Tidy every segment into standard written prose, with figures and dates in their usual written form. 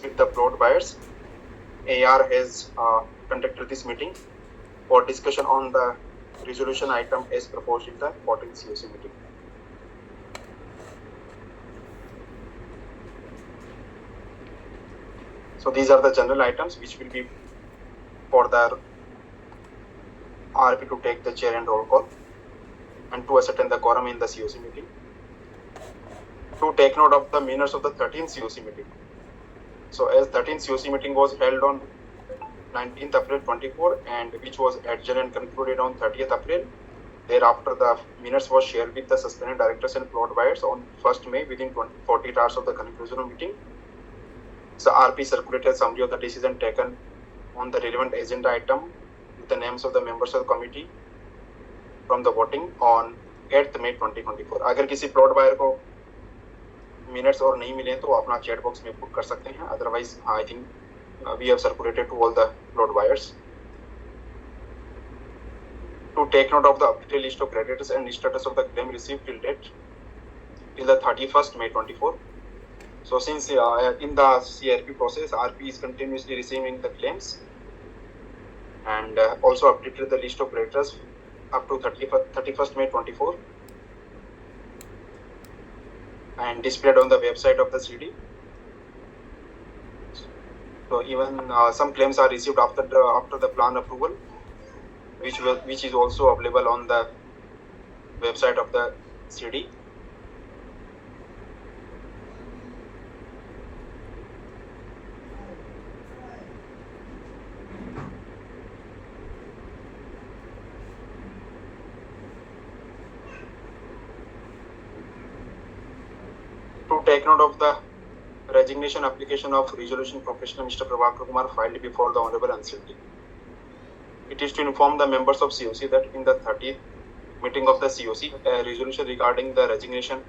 with the plot buyers, AR has conducted this meeting for discussion on the resolution item as proposed in the 14th COC meeting. So these are the general items which will be for the RP to take the chair and roll call and to ascertain the quorum in the COC meeting. To take note of the minutes of the 13th COC meeting. So as 13th COC meeting was held on 19th April 24 and which was adjourned and concluded on 30th April. Thereafter, the minutes was shared with the suspended directors and plot buyers on 1st May within 48 hours of the conclusion of meeting. So RP circulated summary of the decision taken on the relevant agenda item with the names of the members of the committee from the voting on 8th May 2024. अगर किसी plot buyer को minutes और नहीं मिले तो अपना chat box में put कर सकते हैं. Otherwise I think we have circulated to all the plot buyers. To take note of the updated list of creditors and status of the claim received till date till the 31st May 24. So since in the CRP process, RP is continuously receiving the claims and also updated the list of creditors up to 31st May 24 and displayed on the website of the CD. So even some claims are received after the plan approval, which is also available on the website of the CD. To take note of the resignation application of resolution professional Mr. Prabhakar Kumar filed before the Honorable NCLT. It is to inform the members of COC that in the 30th meeting of the COC, a resolution regarding the resignation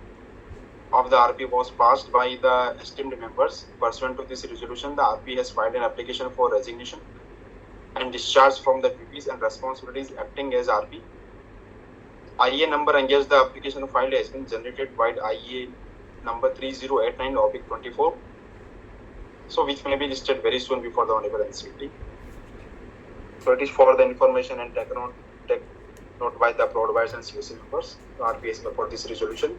of the RP was passed by the esteemed members. Pursuant to this resolution, the RP has filed an application for resignation and discharge from the duties and responsibilities acting as RP. IEA number against the application filed has been generated by IEA number 3089/24, so which may be listed very soon before the Honorable NCLT. So it is for the information and take note by the plot buyers and COC members. RP is for this resolution.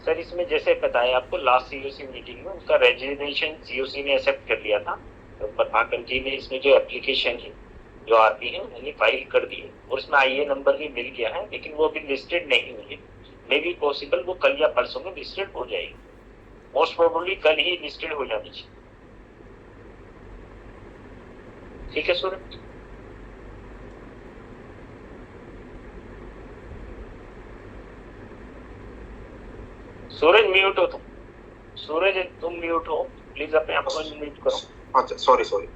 Sir इसमें जैसे बताया आपको last COC meeting में उसका resignation COC ने accept कर लिया था. तो प्रभाकर जी ने इसमें जो एप्लीकेशन है जो RP है उन्हें फाइल कर दी है और उसमें IE नंबर भी मिल गया है, लेकिन वो अभी लिस्टेड नहीं हुई है. मे बी पॉसिबल वो कल या परसों में लिस्टेड हो जाएगी. मोस्ट प्रोबेबली कल ही लिस्टेड हो जानी चाहिए. ठीक है सूरज. सूरज म्यूट हो तुम. सूरज तुम म्यूट हो, प्लीज अपने आप को म्यूट करो. अच्छा, sorry.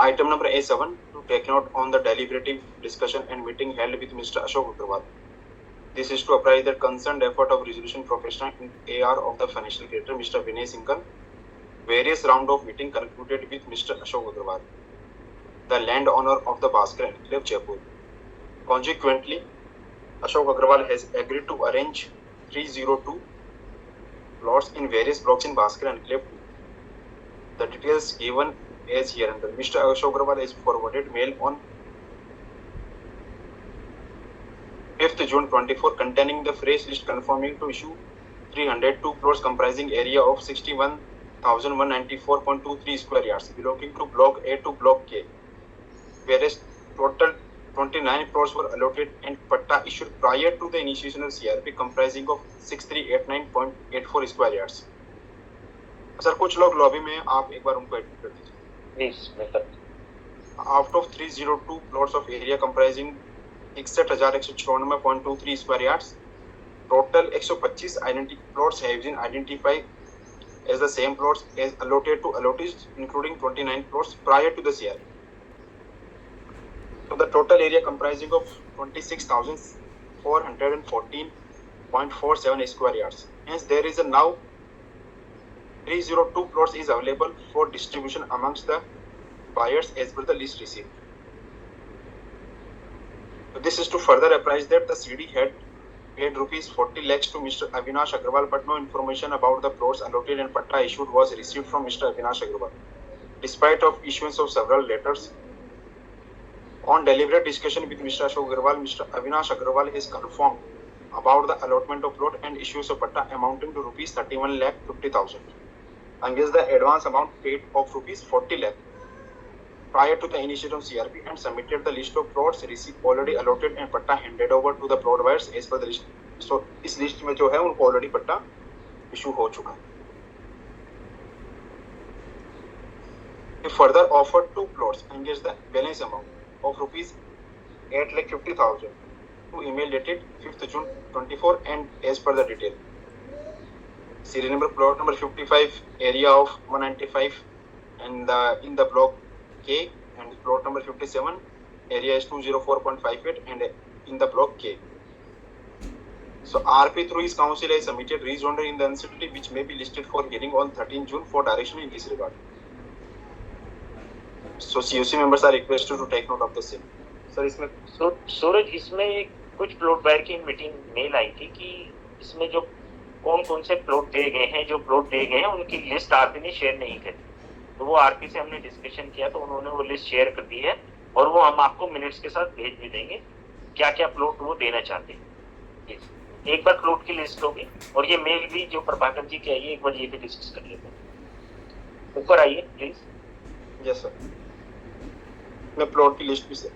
Item number A7 to take note on the deliberative discussion and meeting held with Mr. Ashok Agrawal. This is to apprise the concerned effort of resolution professional in AR of the financial creditor Mr. Vinay Singhal. Various round of meeting concluded with Mr. Ashok Agrawal, the landowner of the Bhaskar Enclave, Jaipur. Consequently, Ashok Agrawal has agreed to arrange 302 plots in various blocks in Bhaskar Enclave. The details given as hereunder. Mr. Ashok Agrawal has forwarded mail on 5th June 24 containing the fresh list confirming to issue 302 plots comprising area of 61,194.23 square yards belonging to Block A to Block K, whereas total 29 plots were allotted and patta issued prior to the initiation of CRP comprising of 6389.84 square yards. Sir कुछ लोग lobby में आप एक बार उनको add कर दीजिए. Out of 302 plots of area comprising 61,194.23 square yards, total 125 plots have been identified as the same plots as allotted to allottees, including 29 plots prior to the CRP. So the total area comprising of 26,414.47 square yards. Hence there is a now 302 plots is available for distribution amongst the buyers as per the list received. So this is to further apprise that the CD had paid rupees 40 lakhs to Mr. Avinash Agarwal, but no information about the plots allotted and patta issued was received from Mr. Avinash Agarwal. Despite of issuance of several letters, on deliberate discussion with Mr. Ashok Agarwal, Mr. Avinash Agarwal is confirmed about the allotment of plot and issues of patta amounting to rupees 31 lakh 50,000 against the advance amount paid of rupees 40 lakh prior to the initiation of CRP, and submitted the list of plots received already allotted and patta handed over to the plot buyers as per the list. So इस list में जो है उनको already पट्टा issue हो चुका है. He further offered 2 plots against the balance amount of rupees 8,50,000 to email dated 5th June 24 and as per the detail. Serial number plot number 55, area of 195 and in the block K, and plot number 57, area is 204.58 and in the block K. So RP through his counsel has submitted rejoinder in the NCLT which may be listed for hearing on 13 June for direction in this regard. So COC members are requested to take note of the same. Sir, इसमें सूरज इसमें कुछ plot buyer की meeting mail आई थी कि इसमें जो कौन कौन से प्लॉट दिए गए हैं, जो प्लॉट दिए गए हैं उनकी लिस्ट आरपी ने शेयर नहीं करी. तो वो आरपी से हमने डिस्कशन किया तो उन्होंने वो लिस्ट शेयर कर दी है और वो हम आपको मिनट्स के साथ भेज भी देंगे क्या क्या प्लॉट वो देना चाहते हैं. एक बार प्लॉट की लिस्ट होगी और ये मेल भी जो प्रभाकर जी की आई है एक बार ये भी डिस्कस कर लेते हैं. ऊपर आइए प्लीज. यस सर, मैं प्लॉट की लिस्ट भी से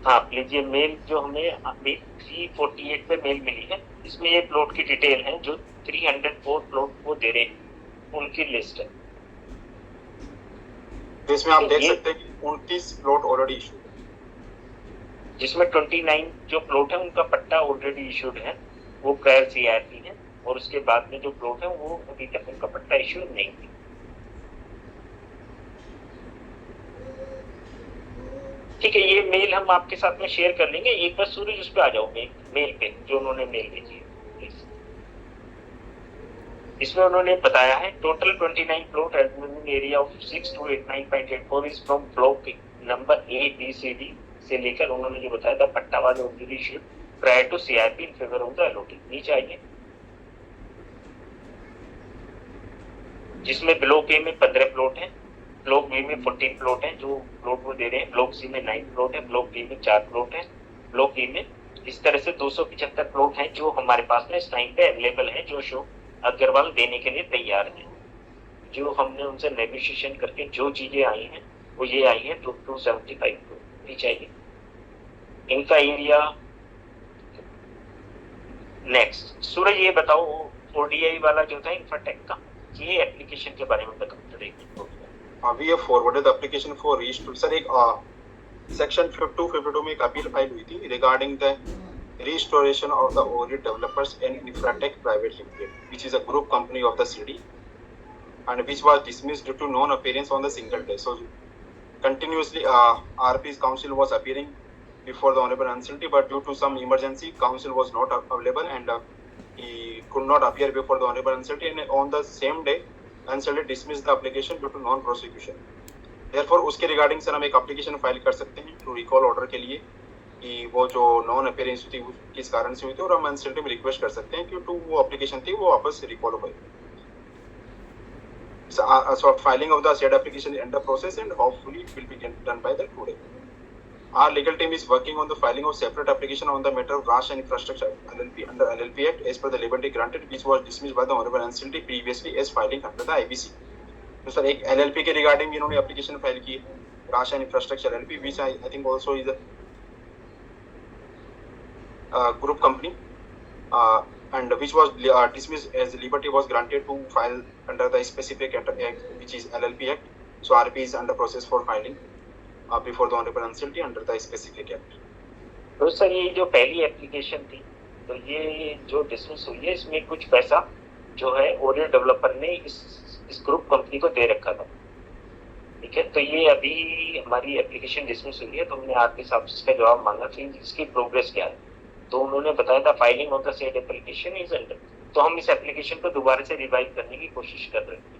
हाँ प्लीज. ये मेल जो हमें अभी 348 पे मेल मिली है इसमें ये प्लॉट की डिटेल है जो 304 प्लॉट वो दे रहे हैं उनकी लिस्ट है. इसमें आप देख सकते हैं कि 29 प्लॉट ऑलरेडी इशू है जिसमें 29 जो प्लॉट है उनका पट्टा ऑलरेडी इशूड है वो प्रायर सीआरपी है और उसके बाद में जो प्लॉट है वो अभी तक उनका पट्टा इशू नहीं है. ठीक है, ये मेल हम आपके साथ में शेयर कर लेंगे. एक बार सूरज उस पे आ जाओ मेल पे जो उन्होंने मेल भेजी है. इसमें उन्होंने बताया है total 29 plot area of 6289.84 is from block number A B C D से लेकर उन्होंने जो बताया था पट्टा वाले already issued prior to CRP in favour of the allotted. नीचे आइए. जिसमें ब्लॉक A में 15 प्लॉट हैं, ब्लॉक B में 14 प्लॉट हैं जो प्लॉट वो दे रहे हैं, ब्लॉक C में 9 प्लॉट है, ब्लॉक D में 4 प्लॉट है, ब्लॉक E में इस तरह से 275 प्लॉट हैं जो हमारे पास में इस टाइम पे अवेलेबल है जो शो अग्रवाल देने के लिए तैयार है. जो हमने उनसे नेगोशिएशन करके जो चीजें आई हैं वो ये आई है 275 को चाहिए. इनका एरिया नेक्स्ट. सूरज ये बताओ ओडीआई वाला जो था इंफ्राटेक का ये एप्लीकेशन के बारे में बताओ. अभी ये forwarded application for restore. Sir एक सेक्शन 52 में एक अपील फाइल हुई थी regarding the restoration of the ORI Developers and Infratech Private Limited, which is a group company of the city, and which was dismissed due to non-appearance on the single day. So, continuously, RP's counsel was appearing before the Honorable NCLT, but due to some emergency, counsel was not available and he could not appear before the Honorable NCLT. And on the same day, NCLT dismissed the application due to non-prosecution. Therefore, उसके regarding sir हम एक application file कर सकते हैं to recall order के लिए कि वो जो नॉन अपीयरेंस थी किस कारण से हुई थी और हम एनसीएलटी में रिक्वेस्ट कर सकते हैं कि टू वो एप्लीकेशन थी वो वापस रिकॉल हो. So filing of the said application is under process and hopefully it will be done by the today. Our legal team is working on the filing of separate application on the matter of Rash and Infrastructure LLP under LLP Act as per the liberty granted which was dismissed by the Honorable NCLT previously as filing under the IBC. तो sir एक LLP के regarding इन्होंने application file की Rash and Infrastructure LLP which I think also is a group company and which was dismissed as liberty was granted to file under the specific act which is LLP Act. So RP is under process for filing before the Honorable NCLT under the specific act. तो sir ये जो पहली application थी तो ये जो dismiss हुई है इसमें कुछ पैसा जो है ओरियल डेवलपर ने इस ग्रुप कंपनी को दे रखा था. ठीक है, तो ये अभी हमारी एप्लीकेशन डिसमिस हुई है तो हमने आरपी साहब से इसका जवाब मांगा कि इसकी प्रोग्रेस क्या है. तो उन्होंने बताया था filing of the said application is under. तो हम इस एप्लीकेशन को दोबारा से रिवाइव करने की कोशिश कर रहे हैं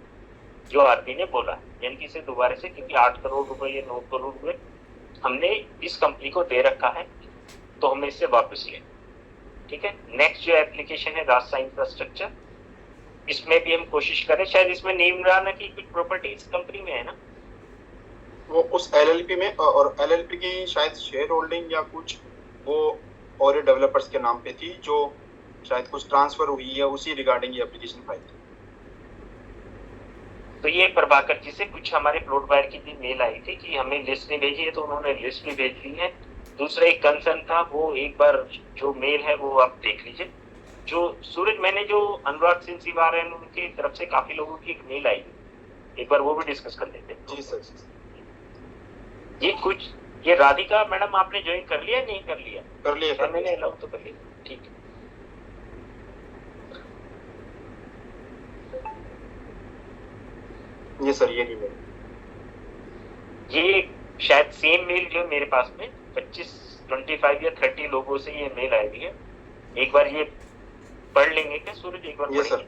जो आरपी ने बोला, यानी कि इसे दोबारा से, क्योंकि 8 करोड़ रुपए या 9 करोड़ रुपए हमने इस कंपनी को दे रखा है तो हमें इससे वापस लें. ठीक है। नेक्स्ट जो एप्लीकेशन है रास्ता इंफ्रास्ट्रक्चर, इसमें भी हम कोशिश करें, शायद इसमें नीमराना की कुछ प्रॉपर्टी इस कंपनी में है ना, वो उस एलएलपी में, और एलएलपी की शायद शेयर होल्डिंग या कुछ वो और डेवलपर्स के नाम पे थी, जो शायद कुछ ट्रांसफर हुई है, उसी रिगार्डिंग ये एप्लीकेशन फाइल थी। तो ये प्रभाकर जी से कुछ हमारे प्लॉट बायर की भी मेल आई थी कि हमें लिस्ट नहीं भेजी है, तो उन्होंने लिस्ट भी भेज दी है। दूसरा एक कंसर्न था, वो एक बार जो मेल है वो आप देख लीजिए। जो सूरज, मैंने जो अनुराग सिंह सिवार है उनकी तरफ से काफी लोगों की एक मेल आई, एक बार वो भी डिस्कस कर लेते हैं। जी सर। ये कुछ, ये राधिका मैडम आपने ज्वाइन कर लिया नहीं कर लिया? कर लिया मैंने अलाउ तो कर लिया, ठीक है। ये सर ये ईमेल, ये शायद सेम मेल जो मेरे पास में 25 या 30 लोगों से ये मेल आई है। एक बार ये पढ़ लेंगे क्या सूरज? एक बार ये सर।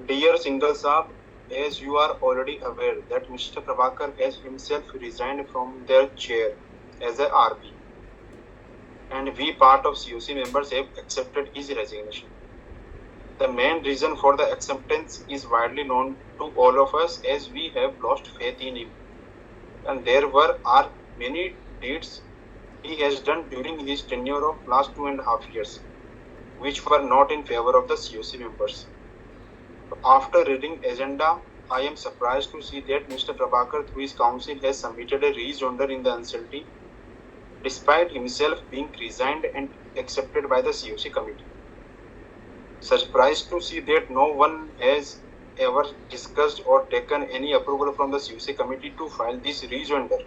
डियर सिंगल साहब, as you are already aware that Mr. Prabhakar has himself resigned from their chair as a RP, and we part of COC members have accepted his resignation. The main reason for the acceptance is widely known to all of us, as we have lost faith in him, and there are many deeds he has done during his tenure of last 2.5 years, which were not in favor of the COC members. After reading agenda, I am surprised to see that Mr. Prabhakar, through his council, has submitted a rejoinder in the NCLT, despite himself being resigned and accepted by the COC committee. Surprised to see that no one has ever discussed or taken any approval from the COC committee to file this rejoinder,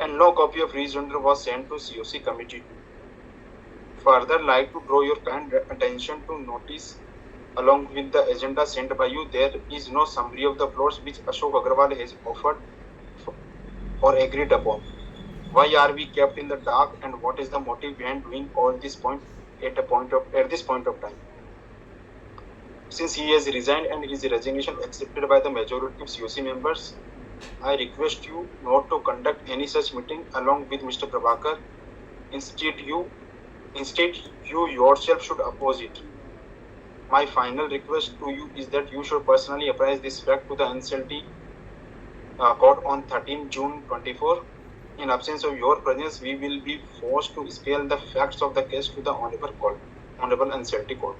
and no copy of rejoinder was sent to COC committee. Further, like to draw your kind attention to notice along with the agenda sent by you, there is no summary of the plots which Ashok Agarwal has offered or agreed upon. Why are we kept in the dark, and what is the motive behind doing all this at this point of time? Since he has resigned and his resignation accepted by the majority of COC members, I request you not to conduct any such meeting along with Mr. Prabhakar. Instead, you yourself should oppose it. My final request to you is that you should personally apprise this fact to the NCLT court on 13 June 24. In absence of your presence, we will be forced to spell the facts of the case to the Honorable NCLT court.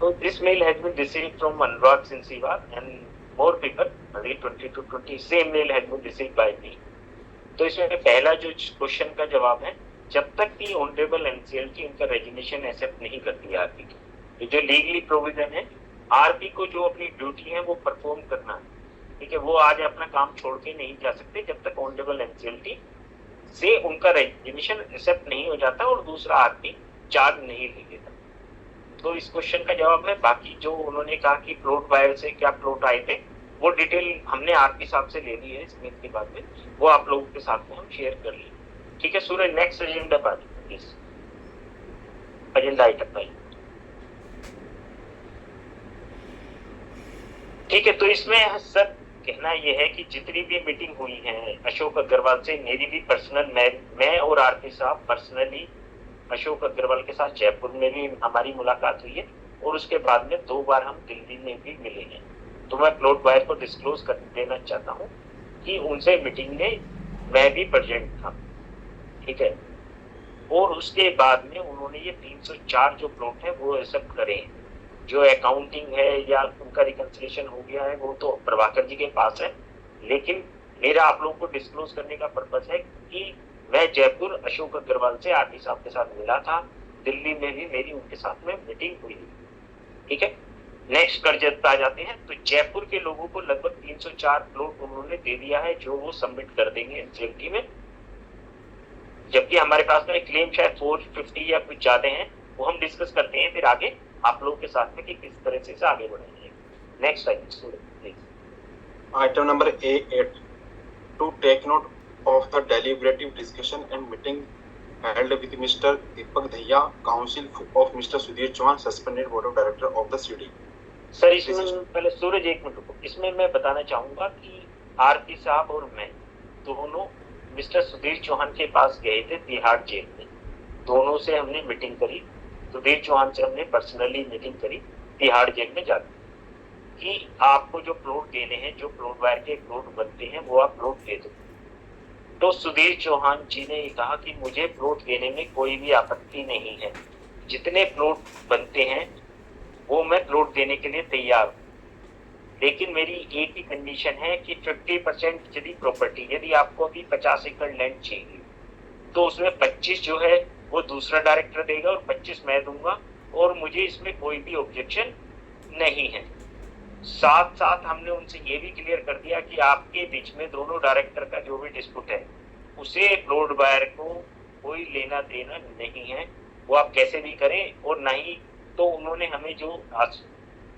So this mail has been received from Anurag Sinsivar and more people, 20 to 20, same mail has been received by me. तो इसमें पहला जो question का जवाब है, जब तक कि ऑनरेबल एनसीएलटी उनका रेजिग्नेशन एक्सेप्ट नहीं करती है आरपी की, जो लीगली प्रोविजन है, आरपी को जो अपनी ड्यूटी है वो परफॉर्म करना है, ठीक है। वो आज अपना काम छोड़ के नहीं जा सकते जब तक ऑनरेबल एनसीएलटी से उनका रेजिग्नेशन एक्सेप्ट नहीं हो जाता और दूसरा आरपी चार्ज नहीं ले लेता। तो इस क्वेश्चन का जवाब है। बाकी जो उन्होंने कहा कि प्लॉट बायर से क्या प्लॉट आए थे, वो डिटेल हमने आरपी साहब से ले ली है इस मीट के बाद में, वो आप लोगों के साथ में हम शेयर कर लिए, ठीक है। सूरज नेक्स्ट एजेंडा पर प्लीज, एजेंडा आइटम पर, ठीक है। तो इसमें सर कहना यह है कि जितनी भी मीटिंग हुई है अशोक अग्रवाल से, मेरी भी पर्सनल, मैं और आरपी साहब पर्सनली अशोक अग्रवाल के साथ जयपुर में भी हमारी मुलाकात हुई है, और उसके बाद में 2 बार हम दिल्ली में भी मिले हैं। तो मैं प्लॉट बायर को डिस्क्लोज कर देना चाहता हूँ कि उनसे मीटिंग में मैं भी प्रेजेंट था, ठीक है। और उसके बाद में उन्होंने ये 304 जो प्लॉट है वो एक्सेप्ट करे। जो अकाउंटिंग है या उनका रिकंसिलिएशन हो गया है वो तो प्रभाकर जी के पास है, लेकिन मेरा आप लोगों को डिस्क्लोज करने का पर्पस है कि मैं जयपुर अशोक अग्रवाल से आरटी साहब के साथ मिला था, दिल्ली में भी मेरी उनके साथ में मीटिंग हुई, ठीक है। नेक्स्ट कर्जत पे आ जाते हैं। तो जयपुर के लोगों को लगभग 304 प्लॉट उन्होंने दे दिया है, जो वो सबमिट कर देंगे एनसीएलटी में, जबकि हमारे पास में क्लेम शायद 450 या कुछ ज्यादा हैं, वो हम डिस्कस करते हैं फिर आगे आप लोगों के साथ में कि किस तरह से आगे बढ़ेंगे। Next please. Item number A8, to take note of the deliberative discussion and meeting held with Mr. Deepak Dhaiya, Council of Mr. Sudhir Chauhan, suspended Board of Director of the CD. Sir इसमें पहले सूरज एक minute रुको, इसमें मैं बताना चाहूंगा कि आरती साहब और मैं दोनों मिस्टर सुधीर चौहान के पास गए थे तिहाड़ जेल में, दोनों से हमने मीटिंग करी, सुधीर चौहान से हमने पर्सनली मीटिंग करी तिहाड़ जेल में जाकर कि आपको जो प्लॉट देने हैं, जो प्लॉट वायर के प्लॉट बनते हैं वो आप प्लॉट दे दो। तो सुधीर चौहान जी ने कहा कि मुझे प्लॉट देने में कोई भी आपत्ति नहीं है, जितने प्लॉट बनते हैं वो मैं प्लॉट देने के लिए तैयार हूँ, लेकिन मेरी एक ही कंडीशन है कि 50% यदि प्रॉपर्टी, यदि आपको अभी 50 एकड़ लैंड चाहिए तो उसमें 25 जो है वो दूसरा डायरेक्टर देगा और 25 मैं दूंगा, और मुझे इसमें कोई भी ऑब्जेक्शन नहीं है। साथ साथ हमने उनसे ये भी क्लियर कर दिया कि आपके बीच में दोनों डायरेक्टर का जो भी डिस्प्यूट है उसे प्लॉट बायर को कोई लेना देना नहीं है, वो आप कैसे भी करें। और नहीं तो उन्होंने हमें जो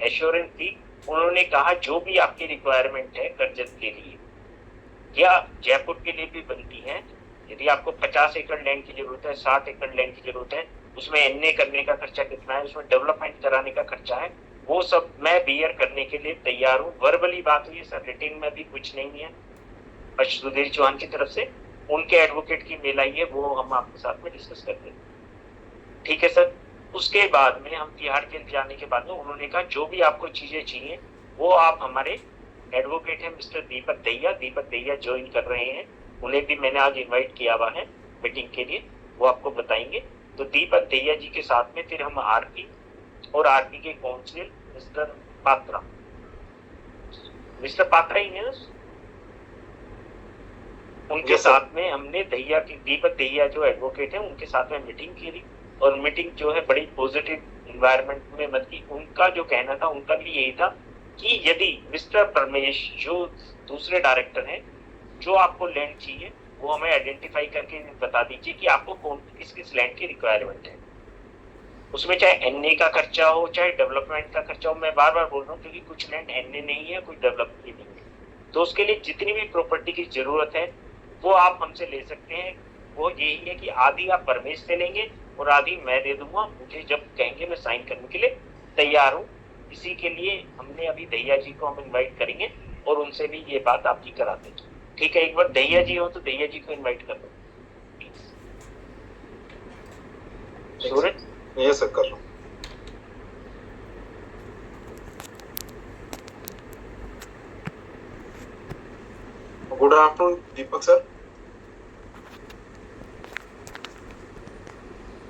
एश्योरेंस दी, उन्होंने कहा जो भी आपकी रिक्वायरमेंट है करजत के लिए या जयपुर के लिए भी बनती है, यदि आपको 50 एकड़ लैंड की जरूरत है, 60 एकड़ लैंड की जरूरत है, उसमें एनए करने का खर्चा कितना है, उसमें डेवलपमेंट कराने का खर्चा है, वो सब मैं बियर करने के लिए तैयार हूँ। वर्बली बात हुई है सर, रिटिंग में भी कुछ नहीं है। सुधीर चौहान की तरफ से उनके एडवोकेट की मेल आई है, वो हम आपके साथ में डिस्कस करते हैं। ठीक है सर। उसके बाद में हम तिहाड़ जेल जाने के बाद में उन्होंने कहा जो भी आपको चीजें चाहिए वो आप हमारे एडवोकेट है मिस्टर दीपक दहिया ज्वाइन कर रहे हैं, उन्हें भी मैंने आज इनवाइट किया हुआ है मीटिंग के लिए, वो आपको बताएंगे। तो दीपक दहिया जी के साथ में फिर हम आरपी और आरपी के काउंसिल मिस्टर पात्रा ही है, उनके साथ में हमने दीपक दहिया जो एडवोकेट है उनके साथ में मीटिंग की थी, और मीटिंग जो है बड़ी पॉजिटिव इन्वायरमेंट में मत की। उनका जो कहना था, उनका भी यही था कि यदि मिस्टर परमेश जो दूसरे डायरेक्टर हैं, जो आपको लैंड चाहिए वो हमें आइडेंटिफाई करके बता दीजिए कि आपको किस किस लैंड की रिक्वायरमेंट है, उसमें चाहे एनए का खर्चा हो चाहे डेवलपमेंट का खर्चा हो। मैं बार बार बोल रहा हूँ क्योंकि कुछ लैंड एनए नहीं है, कुछ डेवलपमेंट नहीं है, तो उसके लिए जितनी भी प्रॉपर्टी की जरूरत है वो आप हमसे ले सकते हैं। वो यही है कि आधी आप परमेश से लेंगे और आधी मैं दे दूंगा, मुझे जब कहेंगे मैं साइन करने के लिए तैयार हूँ। इसी के लिए हमने अभी दहिया जी को हम इन्वाइट करेंगे और उनसे भी ये बात आपकी करा देंगे। ठीक है, एक बार दहिया जी हो तो दहिया जी को इन्वाइट कर दो सूरज। ये सर कर लो। Good afternoon Deepak sir.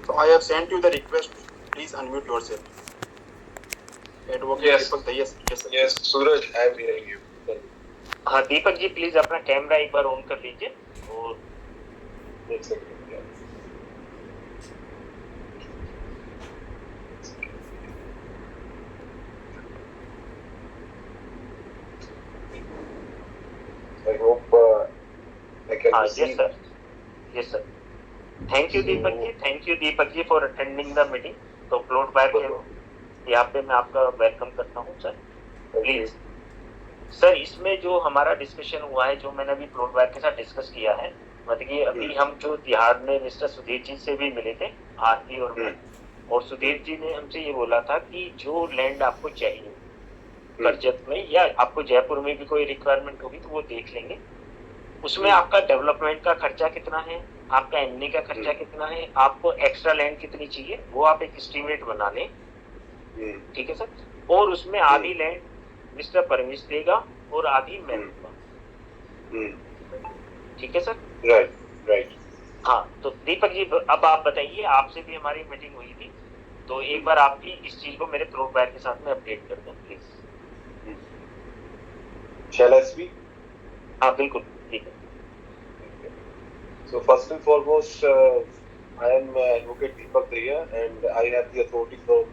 So I have sent you the request. Please unmute yourself. Advocate Yes. Deepak Dayya. Yes, sir. Yes, Suraj, I am hearing you. हाँ दीपक जी प्लीज अपना कैमरा एक बार ऑन कर लीजिए और One second. Yeah. I hope I can हाँ receive. Yes sir, yes sir. Thank you Deepak ji for attending the meeting. तो plot buyer के यहाँ पे मैं आपका वेलकम करता हूँ सर, प्लीज। सर इसमें जो हमारा डिस्कशन हुआ है, जो मैंने अभी प्लॉट बायर के साथ डिस्कस किया है, मतलब कि अभी हम जो तिहाड़ में मिस्टर सुधीर जी से भी मिले थे, आरती और मैं, और सुधीर जी ने हमसे ये बोला था कि जो लैंड आपको चाहिए करजत में या आपको जयपुर में भी कोई रिक्वायरमेंट होगी तो वो देख लेंगे। उसमें आपका डेवलपमेंट का खर्चा कितना है, आपका एमनी का खर्चा कितना है, आपको एक्स्ट्रा लैंड कितनी चाहिए, वो आप एक एस्टीमेट बना लें। ठीक है सर। और उसमें आधी लैंड मिस्टर परमेश देगा और आधी मैं दूंगा। ठीक है सर। राइट। हाँ तो दीपक जी अब आप बताइए, आपसे भी हमारी मीटिंग हुई थी, तो एक बार आप भी इस चीज को मेरे प्लॉट बायर के साथ में अपडेट कर दो प्लीज। Shall I speak? हाँ बिल्कुल ठीक है। So first and foremost, I am Advocate Deepak Dayya, and I have the authority from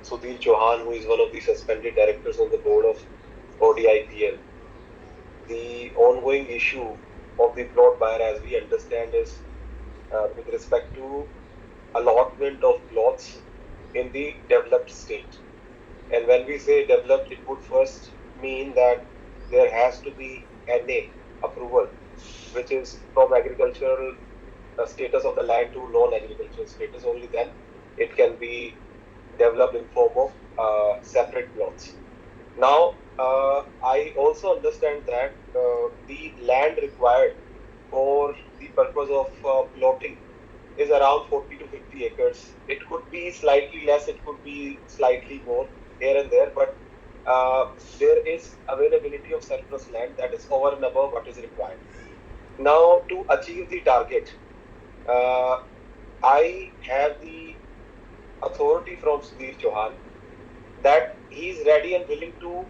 Sudhir Chauhan, who is one of the suspended directors on the board of ODIPL. The ongoing issue of the plot buyer, as we understand, is with respect to allotment of plots in the developed state. And when we say developed, it would first mean that there has to be NA approval, which is from agricultural status of the land to non-agricultural status. Only then it can be developed in form of separate plots. Now, I also understand that the land required for the purpose of plotting is around 40 to 50 acres. It could be slightly less, it could be slightly more here and there, but there is availability of surplus land that is over and above what is required. Now, to achieve the target, I have the authority from Sudhir Chauhan that he is ready and willing to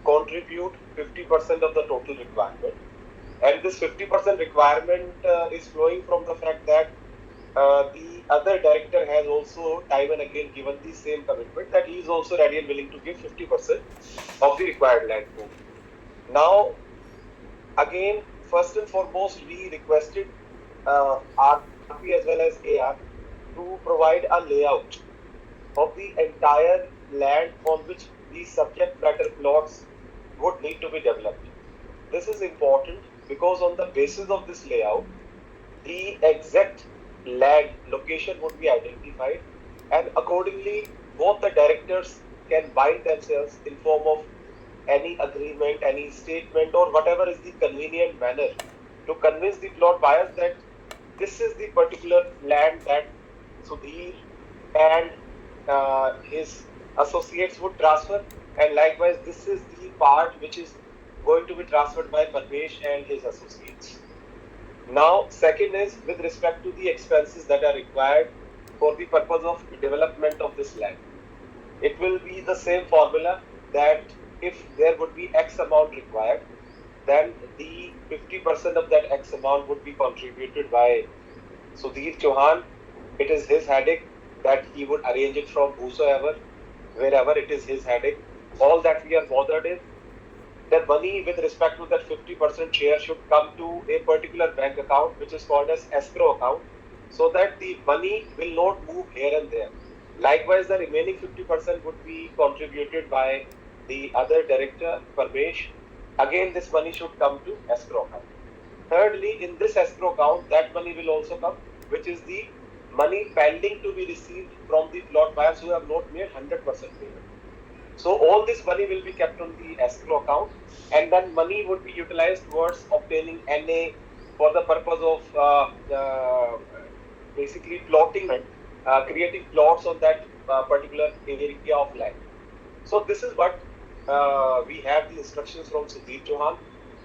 contribute 50% of the total requirement. And this 50% requirement is flowing from the fact that the other director has also time and again given the same commitment that he is also ready and willing to give 50% of the required land pool. Now, again, first and foremost, we requested RP as well as AR to provide a layout of the entire land on which the subject matter plots would need to be developed. This is important because on the basis of this layout, the exact land location would be identified, and accordingly both the directors can bind themselves in form of any agreement, any statement, or whatever is the convenient manner to convince the plot buyers that this is the particular land that Sudhir and his associates would transfer, and likewise this is the part which is going to be transferred by Parvesh and his associates. Now, second is with respect to the expenses that are required for the purpose of development of this land. It will be the same formula that if there would be X amount required, then the 50% of that X amount would be contributed by Sudhir Chauhan. It is his headache that he would arrange it from whosoever, wherever it is his headache. All that we are bothered is the money with respect to that 50% share should come to a particular bank account which is called as escrow account, so that the money will not move here and there. Likewise, the remaining 50% would be contributed by the other director, Parvesh. Again, this money should come to escrow account. Thirdly, in this escrow account, that money will also come, which is the money pending to be received from the plot buyers who have not made 100% payment. So all this money will be kept on the escrow account, and then money would be utilized towards obtaining NA for the purpose of basically plotting, creating plots on that particular area of land. So this is what we have the instructions from Sudhir Chauhan.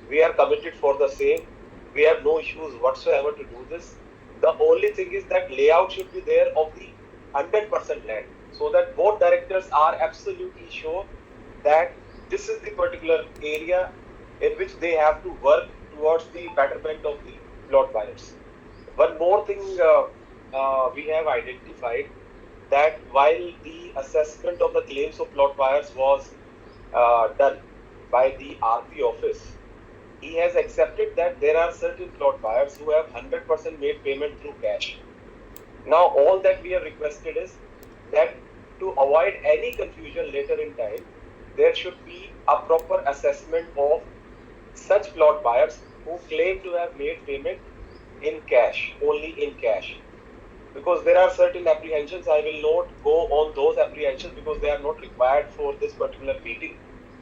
We are committed for the same. We have no issues whatsoever to do this. The only thing is that layout should be there of the 100% land, so that both directors are absolutely sure that this is the particular area in which they have to work towards the betterment of the plot buyers. One more thing we have identified, that while the assessment of the claims of plot buyers was done by the RP office, he has accepted that there are certain plot buyers who have 100% made payment through cash. Now, all that we have requested is that to avoid any confusion later in time, there should be a proper assessment of such plot buyers who claim to have made payment in cash, only in cash. Because there are certain apprehensions, I will not go on those apprehensions because they are not required for this particular meeting.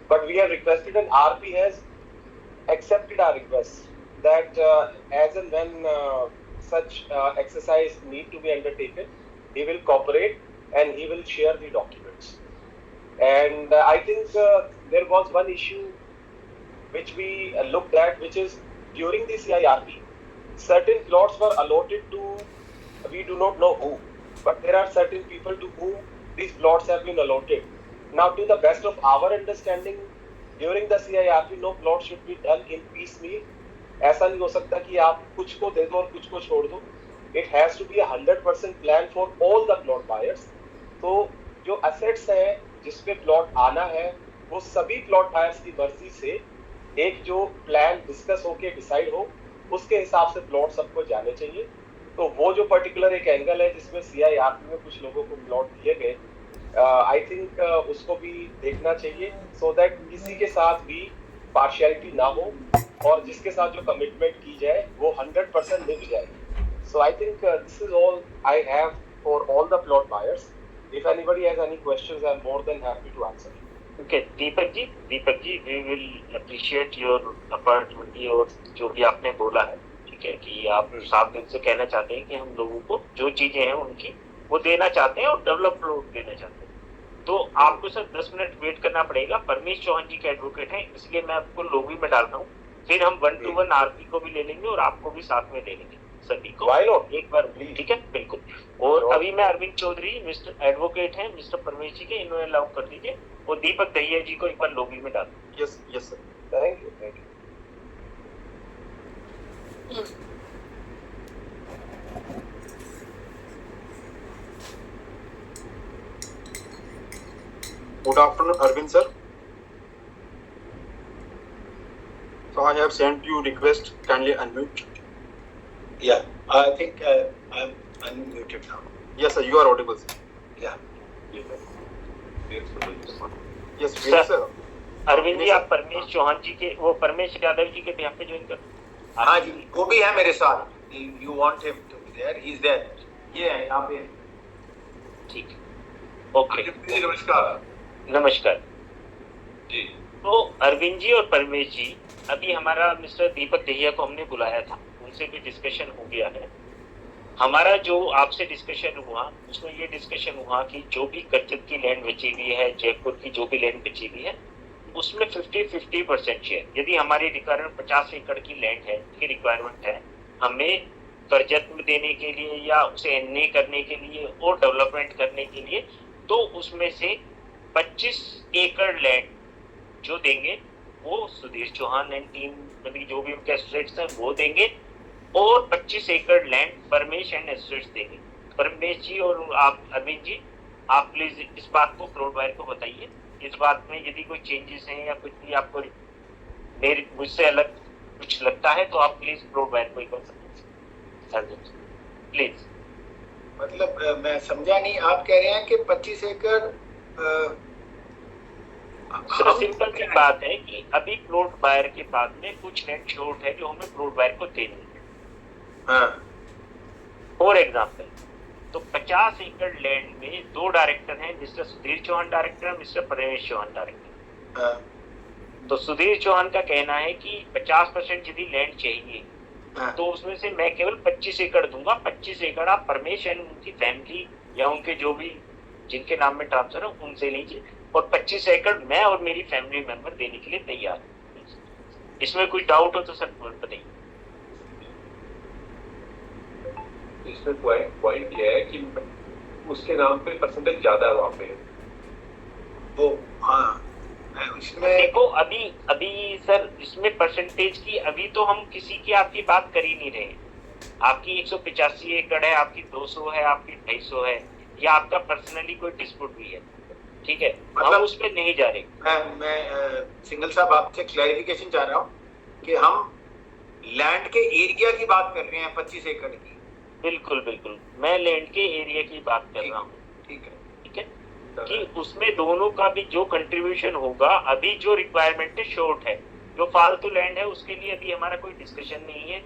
But we have requested, and RP has accepted our request, that as and when such exercise need to be undertaken, he will cooperate and he will share the documents. And I think there was one issue which we looked at, which is during the CIRP, certain plots were allotted to, we do not know who, but there are certain people to whom these plots have been allotted. Now, to the best of our understanding, during the CIRP, no plot should be done in piecemeal. ऐसा नहीं हो सकता कि आप कुछ को दे दो और कुछ को छोड़ दो. It has to be 100% plan for all the plot buyers. तो जो assets हैं जिसपे plot आना है, वो सभी plot buyers की मर्जी से एक जो plan discuss होके decide हो, उसके हिसाब से plot सबको जाने चाहिए. तो वो जो particular एक angle है जिसमें CIRP में कुछ लोगों को plot दिए गए, I think उसको भी देखना चाहिए, so that किसी के साथ भी partiality ना हो और जिसके साथ जो commitment की जाए वो 100% निभ जाए. So I think this is all I have for all the plot buyers. If anybody has any questions, I am more than happy to answer. Okay, Deepak ji, we will appreciate your opportunity और जो भी आपने बोला है, ठीक ठीक है, कि आप साफ दिल से कहना चाहते हैं कि हम लोगों को जो चीजें हैं उनकी वो देना चाहते हैं और डेवलप लोग देना चाहते हैं। तो आपको सर 10 मिनट वेट करना पड़ेगा। परमेश चौहान जी के एडवोकेट हैं, इसलिए मैं आपको लॉबी में डाल रहा हूँ। फिर हम 1-to-1 आरपी को भी ले लेंगे और आपको भी साथ में ले लेंगे सभी को। Why not? एक बार ठीक है, बिल्कुल। और अभी मैं अरविंद चौधरी मिस्टर एडवोकेट हैं मिस्टर परमेश जी के, इन्होंने अलाउ कर दीजिए और दीपक दहिया जी को एक बार लॉबी में डाल। Yes, yes, sir. Thank you, thank you. Good afternoon, Arvind sir. So I have sent you request. Kindly unmute. Yeah, I think I'm unmuted now. Yes, sir. You are audible, sir. Yeah. Yes, please, sir. Arvind ji, आप परमेश चौहान जी के, वो परमेश यादव जी के behalf पे join कर। हाँ जी, वो भी है मेरे साथ. You want him to be there? He's there. ये है यहाँ पे. ठीक है, ओके। नमस्कार नमस्कार जी। तो अरविंद जी और परमेश जी, अभी हमारा मिस्टर दीपक दहिया को हमने बुलाया था, उनसे भी डिस्कशन हो गया है। हमारा जो आपसे डिस्कशन हुआ उसमें ये डिस्कशन हुआ कि जो भी कर्जत की लैंड बची हुई है, जयपुर की जो भी लैंड बची हुई है, उसमें 50-50% शेयर, यदि हमारी रिक्वायरमेंट 50 एकड़ की लैंड है की रिक्वायरमेंट है हमें कर्जत में देने के लिए या उसे एनए करने के लिए और डेवलपमेंट करने के लिए, तो उसमें से 25 एकड़ लैंड जो देंगे वो सुधीर चौहान एंड टीम, मतलब जो भी उनके एसोसिएट्स हैं वो देंगे, और 25 एकड़ लैंड परमेश एंड एसोसिएट्स देंगे। परमेश जी और आप अरविंद जी, आप प्लीज इस बात को क्राउड वायर को बताइए। इस बात में यदि कोई चेंजेस हैं या कुछ भी आपको मेरे मुझसे अलग कुछ लगता है तो आप प्लीज क्राउड वायर को कर सकते हैं प्लीज। मतलब मैं समझा नहीं, आप कह रहे हैं कि 25 एकड़ सर सिंपल सी बात है कि अभी प्लॉट बायर के बाद में कुछ लैंड शॉर्ट है जो हमें प्लॉट बायर को देनी है। हाँ, फॉर एग्जाम्पल, तो 50 एकड़ लैंड में 2 डायरेक्टर हैं, मिस्टर सुधीर चौहान डायरेक्टर है, मिस्टर परमेश चौहान डायरेक्टर। हाँ, तो सुधीर चौहान का कहना है कि 50% यदि लैंड चाहिए हाँ, तो उसमें से मैं केवल 25 एकड़ दूंगा। 25 एकड़ आप परमेश एंड उनकी फैमिली या उनके जो भी जिनके नाम में ट्रांसफर है उनसे लीजिए, और 25 एकड़ मैं और मेरी फैमिली मेंबर देने के लिए तैयार है। इसमें कोई डाउट हो तो सर बताइए। इसमें पॉइंट ये है कि उसके नाम पे परसेंटेज ज्यादा है वहाँ पे। वो हाँ, इसमें देखो अभी सर इसमें परसेंटेज की अभी तो हम किसी की आपकी बात कर ही नहीं रहे। आपकी 185 एकड़ है, आपकी 200 है, आपकी 250 है, या आपका पर्सनली कोई डिस्प्यूट भी है, ठीक है, मतलब हम उस पर नहीं जा रहे। मैं सिंगल साहब आपसे क्लैरिफिकेशन चाह रहा हूँ कि हम लैंड के एरिया की बात कर रहे हैं 25 एकड़ की। बिल्कुल बिल्कुल, मैं लैंड के एरिया की बात कर रहा हूँ, ठीक है, ठीक है, कि उसमें दोनों का भी जो कंट्रीब्यूशन होगा। अभी जो रिक्वायरमेंट है शॉर्ट है, जो फालतू लैंड है उसके लिए अभी हमारा कोई डिस्कशन नहीं है,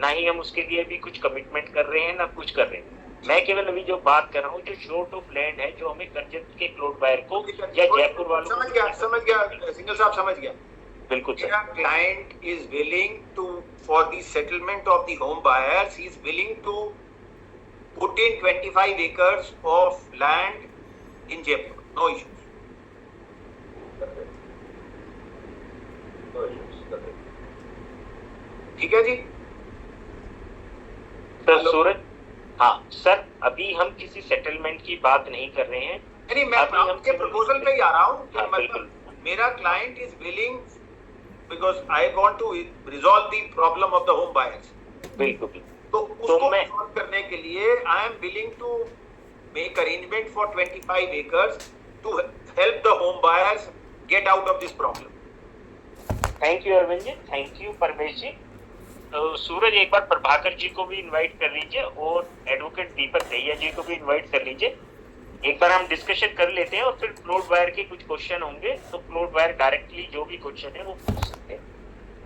ना ही हम उसके लिए अभी कुछ कमिटमेंट कर रहे हैं ना कुछ कर रहे हैं। मैं केवल अभी जो बात कर रहा हूँ जो शॉर्ट ऑफ लैंड है, जो हमें कर्जत के प्लॉट बायर को या जयपुर वालों को समझ गया सिंगल साहब समझ गया। बिल्कुल sir. Your client is willing to, for the settlement of the home buyers, he is willing to put in 25 acres of land in Jaipur. No issues. ठीक है जी। सर सूरज, हाँ सर, अभी हम किसी सेटलमेंट की बात नहीं कर रहे हैं। नहीं, मैं अभी हम आपके प्रपोजल पे ही आ रहा हूँ कि हाँ, मतलब मेरा client is willing, because I want to resolve the problem of the home buyers. बिल्कुल, तो उसको मैं सॉल्व करने के लिए I am willing to make arrangement for 25 acres to help the home buyers get out of this problem. Thank you Arvind ji, thank you Paramesh ji. तो सूरज एक बार प्रभाकर जी को भी इनवाइट कर लीजिए और एडवोकेट दीपक दहिया जी को भी इनवाइट कर लीजिए। एक बार हम डिस्कशन कर लेते हैं और फिर प्लॉट बायर के कुछ क्वेश्चन होंगे तो प्लॉट बायर डायरेक्टली जो भी क्वेश्चन है वो पूछ सकते हैं।